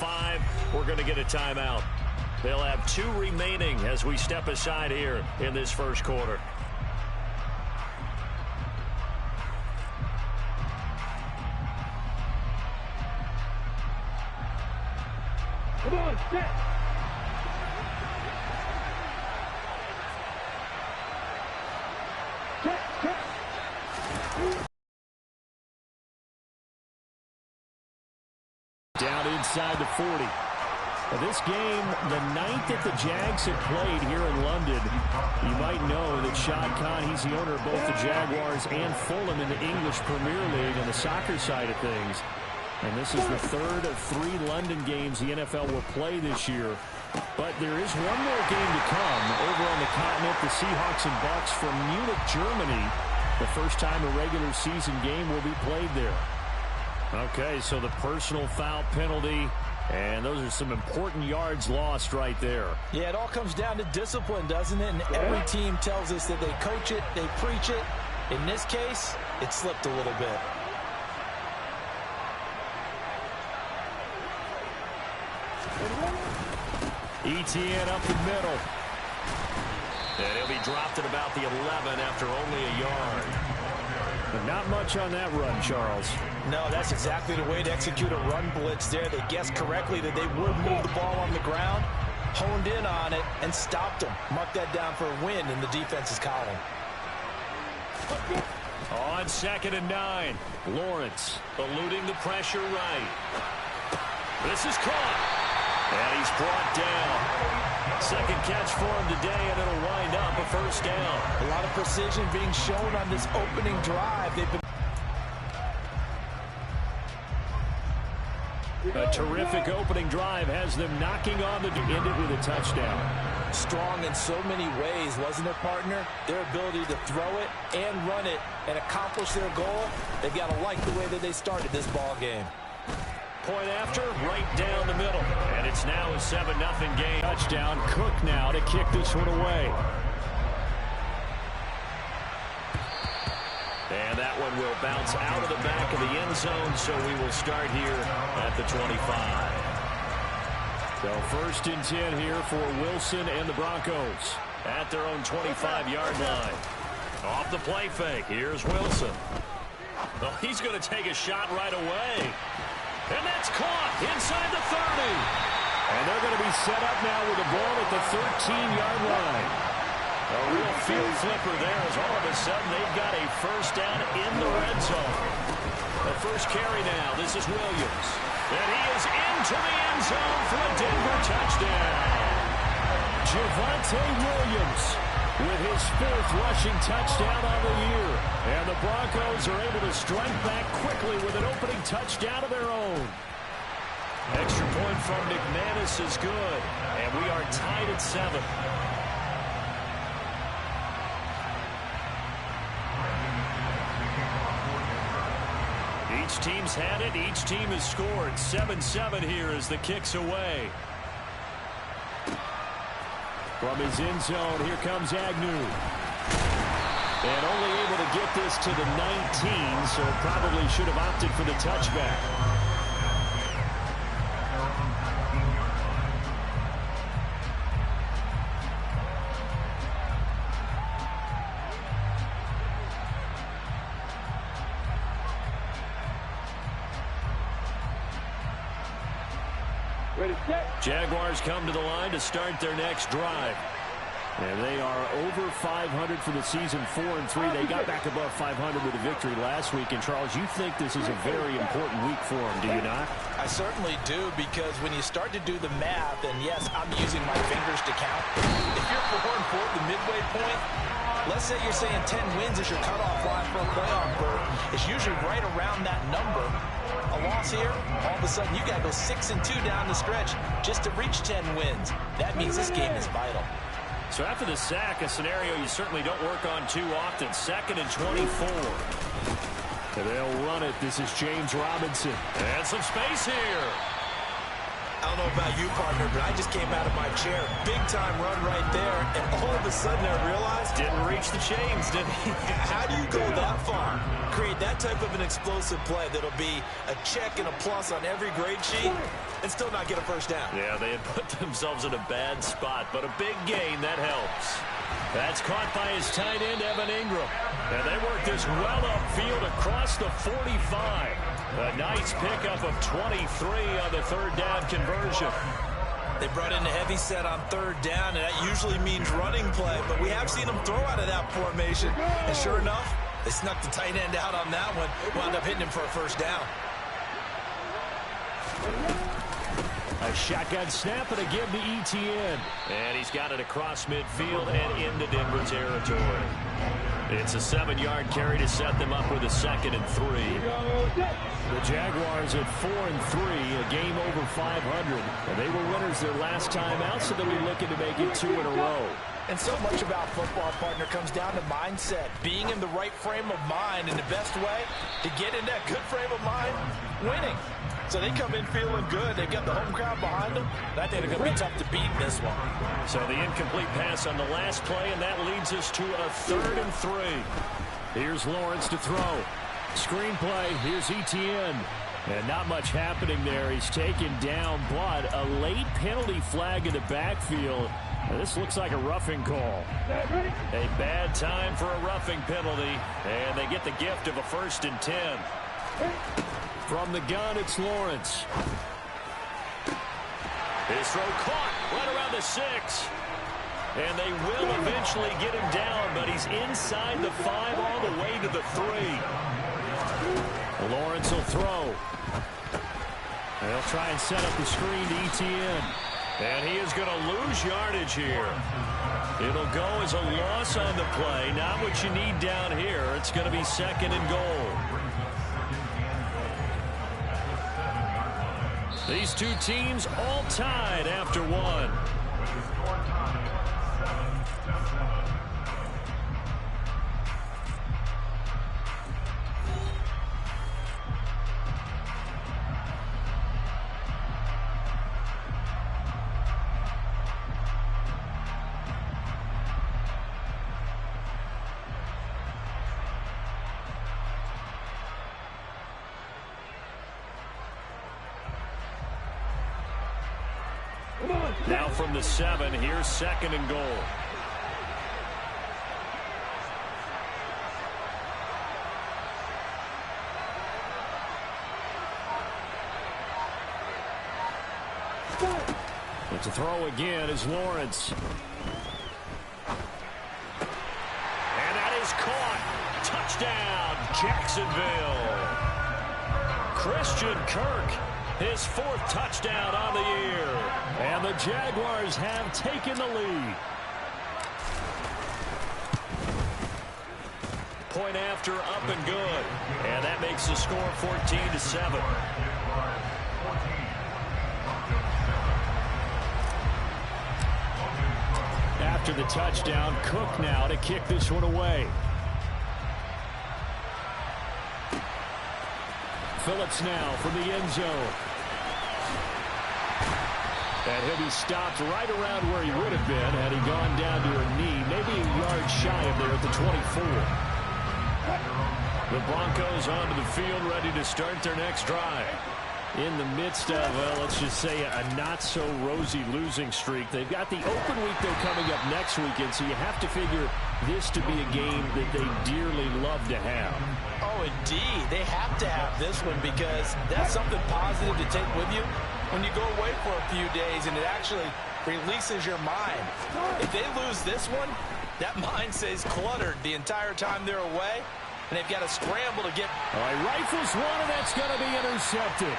5, we're going to get a timeout. They'll have 2 remaining as we step aside here in this first quarter. Come on, set. Down inside the 40. This game, the 9th that the Jags have played here in London. You might know that Shad Khan, he's the owner of both the Jaguars and Fulham in the English Premier League on the soccer side of things. And this is the 3rd of 3 London games the NFL will play this year. But there is one more game to come over on the continent. The Seahawks and Bucks from Munich, Germany. The first time a regular season game will be played there. Okay, so the personal foul penalty, and those are some important yards lost right there. Yeah, it all comes down to discipline, doesn't it? And every team tells us that they coach it, they preach it. In this case, it slipped a little bit. ETN up the middle. And he'll be dropped at about the 11 after only a yard. But not much on that run, Charles. No, that's exactly the way to execute a run blitz there. They guessed correctly that they would move the ball on the ground, honed in on it, and stopped them. Mark that down for a win in the defense's column. On 2nd and 9. Lawrence eluding the pressure right. This is caught. And he's brought down. Second catch for him today, and it'll wind up a first down. A lot of precision being shown on this opening drive. They've been a terrific opening drive has them knocking on the end it with a touchdown. Strong in so many ways, wasn't it, partner? Their ability to throw it and run it and accomplish their goal. They've got to like the way that they started this ball game. Point after, right down the middle. And it's now a 7-0 game. Touchdown, Cook now to kick this one away. And that one will bounce out of the back of the end zone, so we will start here at the 25. So 1st and 10 here for Wilson and the Broncos at their own 25-yard line. Off the play fake, here's Wilson. Well, he's going to take a shot right away. And that's caught inside the 30. And they're going to be set up now with the ball at the 13-yard line. A real field flipper there as all of a sudden they've got a first down in the red zone. The first carry now. This is Williams. And he is into the end zone for a Denver touchdown. Javonte Williams with his 4th rushing touchdown on the year. And the Broncos are able to strike back quickly with an opening touchdown of their own. Extra point from McManus is good. And we are tied at 7. Each team's had it. Each team has scored. 7-7 here as the kick's away. From his end zone, here comes Agnew. And only able to get this to the 19, so probably should have opted for the touchback. Jaguars come to the line to start their next drive. And they are over 500 for the season, 4-3. They got back above 500 with a victory last week. And, Charles, you think this is a very important week for them, do you not? I certainly do, because when you start to do the math, and, yes, I'm using my fingers to count. If you're 4-4 at the midway point, let's say you're saying 10 wins is your cutoff line for a playoff berth. It's usually right around that number. A loss here, all of a sudden you got to go 6-2 down the stretch just to reach 10 wins. That means this game is vital. So after the sack, a scenario you certainly don't work on too often. 2nd and 24. And they'll run it. This is James Robinson. And some space here. I don't know about you, partner, but I just came out of my chair. Big-time run right there, and all of a sudden I realized... Didn't reach the chains, did he? How do you go that far? Create that type of an explosive play that'll be a check and a plus on every grade sheet and still not get a first down. Yeah, they had put themselves in a bad spot, but a big gain, that helps. That's caught by his tight end, Evan Ingram. And they work this well upfield across the 45. A nice pickup of 23 on the third down conversion. They brought in a heavy set on third down, and that usually means running play, but we have seen them throw out of that formation. And sure enough, they snuck the tight end out on that one, wound up hitting him for a first down. A shotgun snap and a give to ETN. And he's got it across midfield and into Denver territory. It's a 7-yard carry to set them up with a 2nd and 3. The Jaguars at 4-3, a game over 500. And they were winners their last time out, so they'll be looking to make it 2 in a row. And so much about football, partner, comes down to mindset. Being in the right frame of mind, and the best way to get in that good frame of mind, winning. So they come in feeling good. They've got the home crowd behind them. I think they're going to be tough to beat in this one. So the incomplete pass on the last play, and that leads us to a 3rd and 3. Here's Lawrence to throw. Screen play. Here's ETN. And not much happening there. He's taken down, but a late penalty flag in the backfield. And this looks like a roughing call. A bad time for a roughing penalty, and they get the gift of a 1st and 10. From the gun, it's Lawrence. His throw caught right around the 6. And they will eventually get him down, but he's inside the 5 all the way to the 3. Lawrence will throw. They'll try and set up the screen to ETN. And he is going to lose yardage here. It'll go as a loss on the play. Not what you need down here. It's going to be 2nd and goal. These two teams all tied after 1. Now from the 7, here's 2nd and goal. It's a throw again as Lawrence. And that is caught. Touchdown, Jacksonville. Christian Kirk, his 4th touchdown on the year. And the Jaguars have taken the lead. Point after, up and good. And that makes the score 14-7. After the touchdown, Cook now to kick this one away. Phillips now from the end zone. And he'll be stopped right around where he would have been had he gone down to a knee, maybe a yard shy of there at the 24. The Broncos onto the field, ready to start their next drive. In the midst of, well, let's just say a not-so-rosy losing streak. They've got the open week, though, coming up next weekend, so you have to figure this to be a game that they dearly love to have. Oh, indeed. They have to have this one because that's something positive to take with you when you go away for a few days, and it actually releases your mind. If they lose this one, that mind stays cluttered the entire time they're away, and they've got to scramble to get... All right, rifles one, and that's going to be intercepted.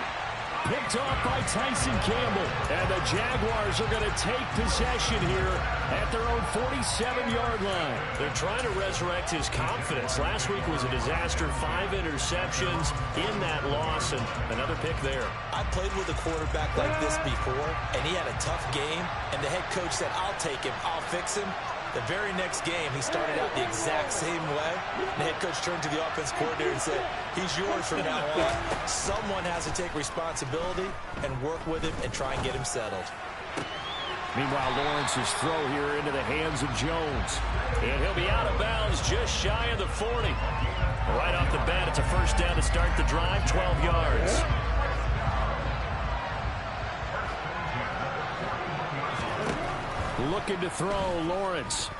Picked off by Tyson Campbell. And the Jaguars are going to take possession here at their own 47-yard line. They're trying to resurrect his confidence. Last week was a disaster. 5 interceptions in that loss, and another pick there. I played with a quarterback like this before, and he had a tough game, and the head coach said, I'll take him, I'll fix him. The very next game, he started out the exact same way. The head coach turned to the offense coordinator and said, he's yours from now on. Someone has to take responsibility and work with him and try and get him settled. Meanwhile, Lawrence's throw here into the hands of Jones. And he'll be out of bounds just shy of the 40. Right off the bat, it's a first down to start the drive, 12 yards. Looking to throw, Lawrence.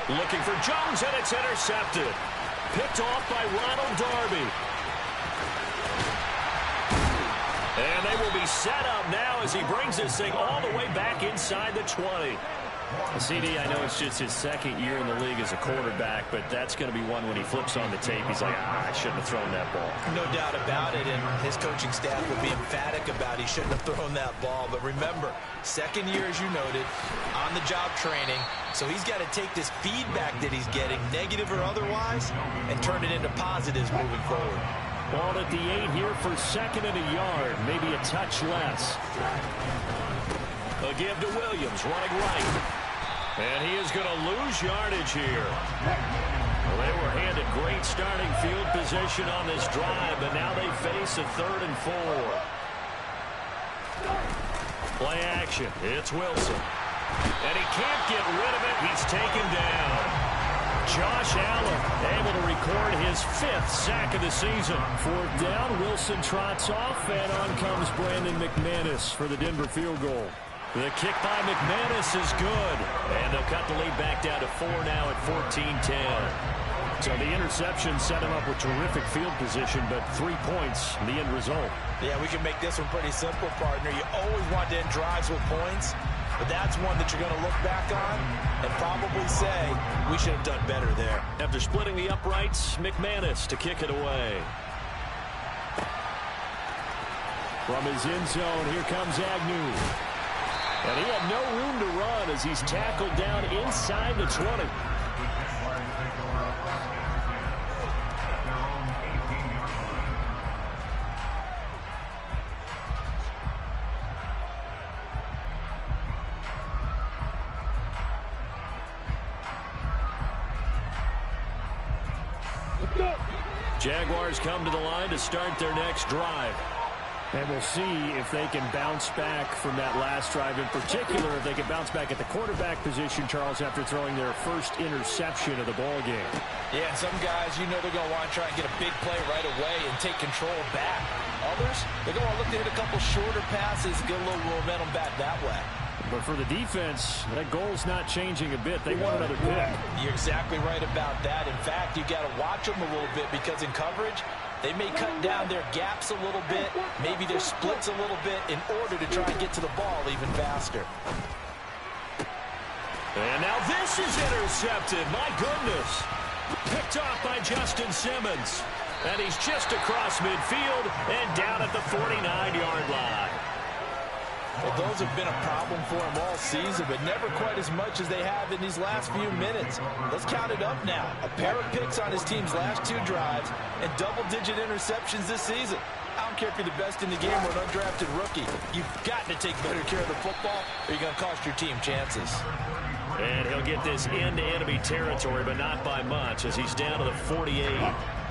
Looking for Jones, and it's intercepted. Picked off by Ronald Darby. And they will be set up now as he brings this thing all the way back inside the 20. CD, I know it's just his second year in the league as a quarterback, but that's going to be one when he flips on the tape. He's like, I shouldn't have thrown that ball. No doubt about it, and his coaching staff will be emphatic about he shouldn't have thrown that ball. But remember, second year, as you noted, on-the-job training, so he's got to take this feedback that he's getting, negative or otherwise, and turn it into positives moving forward. Ball at the 8 here for second and a yard, maybe a touch less. A give to Williams, running right. And he is going to lose yardage here. Well, they were handed great starting field position on this drive, but now they face a 3rd and 4. Play action. It's Wilson. And he can't get rid of it. He's taken down. Josh Allen able to record his 5th sack of the season. 4th down, Wilson trots off, and on comes Brandon McManus for the Denver field goal. The kick by McManus is good, and they'll cut the lead back down to 4 now at 14-10. So the interception set him up with terrific field position, but 3 points, the end result. Yeah, we can make this one pretty simple, partner. You always want to end drives with points, but that's one that you're going to look back on and probably say, we should have done better there. After splitting the uprights, McManus to kick it away. From his end zone, here comes Agnew. And he had no room to run as he's tackled down inside the 20. Jaguars come to the line to start their next drive. And we'll see if they can bounce back from that last drive. In particular, if they can bounce back at the quarterback position, Charles, after throwing their first interception of the ball game. Yeah, some guys, you know they're going to want to try and get a big play right away and take control back. Others, they're going to look to hit a couple shorter passes, get a little momentum back that way. But for the defense, that goal's not changing a bit. They want another pick. You're exactly right about that. In fact, you got to watch them a little bit because in coverage, they may cut down their gaps a little bit, maybe their splits a little bit in order to try and get to the ball even faster. And now this is intercepted. My goodness. Picked off by Justin Simmons. And he's just across midfield and down at the 49-yard line. Well, those have been a problem for him all season, but never quite as much as they have in these last few minutes. Let's count it up now. A pair of picks on his team's last 2 drives and double-digit interceptions this season. I don't care if you're the best in the game or an undrafted rookie. You've got to take better care of the football or you're going to cost your team chances. And he'll get this into enemy territory, but not by much as he's down to the 48.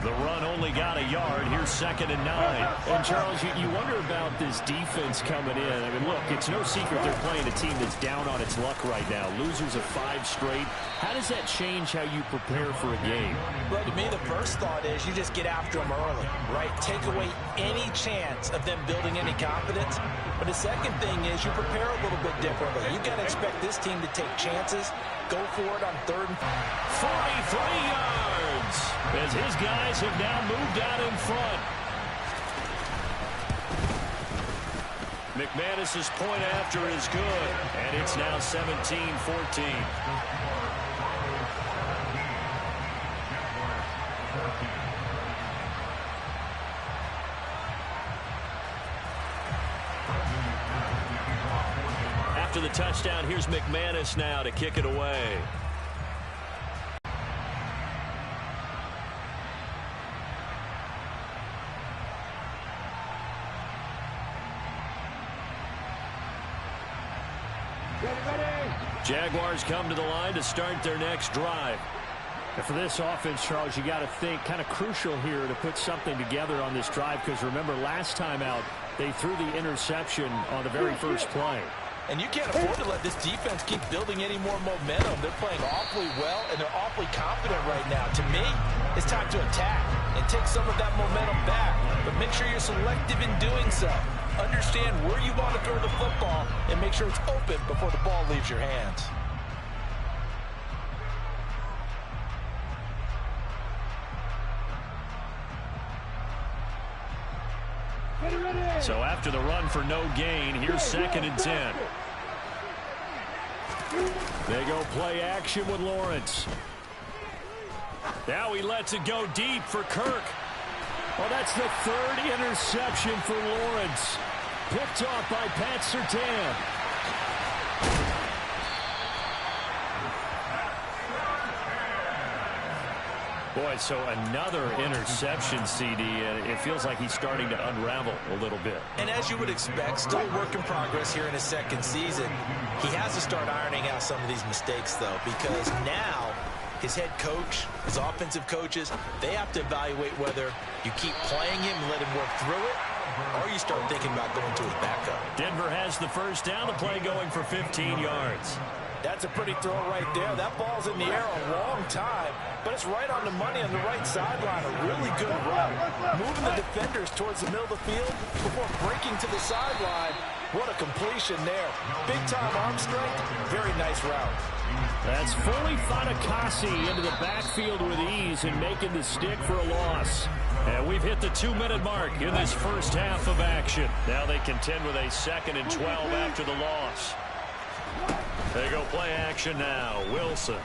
The run only got a yard. Here's 2nd and 9. And, Charles, you wonder about this defense coming in. I mean, look, it's no secret they're playing a team that's down on its luck right now. Losers of 5 straight. How does that change how you prepare for a game? Well, to me, the first thought is you just get after them early, right? Take away any chance of them building any confidence. But the second thing is you prepare a little bit differently. You got to expect this team to take chances, go for it on 3rd and 43 yards as his guys have now moved out in front. McManus's point after is good, and it's now 17-14. After the touchdown, here's McManus now to kick it away. Jaguars come to the line to start their next drive. And for this offense, Charles, you got to think kind of crucial here to put something together on this drive, because remember last time out they threw the interception on the very first play. And you can't afford to let this defense keep building any more momentum. They're playing awfully well, and they're awfully confident right now. To me, it's time to attack and take some of that momentum back. But make sure you're selective in doing so. Understand where you want to throw the football and make sure it's open before the ball leaves your hands. So after the run for no gain, here's 2nd and 10. They go play action with Lawrence. Now he lets it go deep for Kirk. Well, that's the 3rd interception for Lawrence. Picked off by Pat Surtain. Boy, so another interception, CD, and it feels like he's starting to unravel a little bit. And as you would expect, still work in progress here in his 2nd season. He has to start ironing out some of these mistakes, though, because now his head coach, his offensive coaches, they have to evaluate whether you keep playing him and let him work through it, or you start thinking about going to his backup. Denver has the first down, the play going for 15 yards. That's a pretty throw right there. That ball's in the air a long time, but it's right on the money on the right sideline. A really good run. Moving the defenders towards the middle of the field before breaking to the sideline. What a completion there. Big-time arm strength. Very nice route. That's fully Fatukasi into the backfield with ease and making the stick for a loss. And we've hit the 2-minute mark in this first half of action. Now they contend with a 2nd and 12 after the loss. They go play action now. Wilson.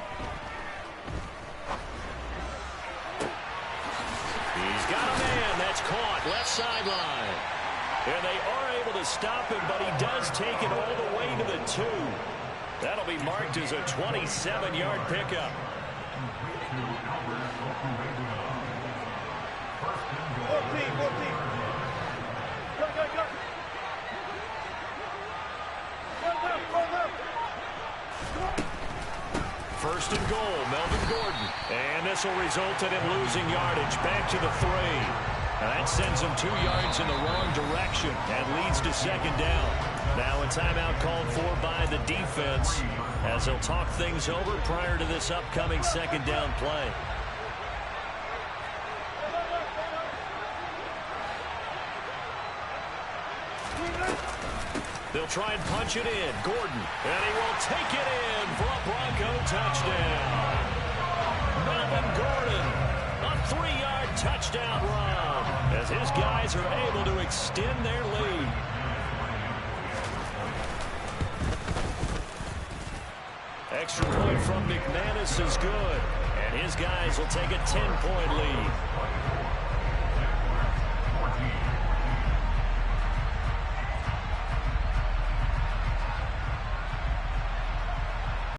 He's got a man. That's caught. Left sideline. And they are able to stop him, but he does take it all the way to the 2. That'll be marked as a 27-yard pickup. First and goal, Melvin Gordon. And this will result in him losing yardage back to the 3. That sends him 2 yards in the wrong direction and leads to 2nd down. Now a timeout called for by the defense as they'll talk things over prior to this upcoming 2nd down play. They'll try and punch it in. Gordon, and he will take it in for a Bronco touchdown. Melvin Gordon, a 3-yard touchdown run as his guys are able to extend their lead. Extra point from McManus is good, and his guys will take a 10-point lead.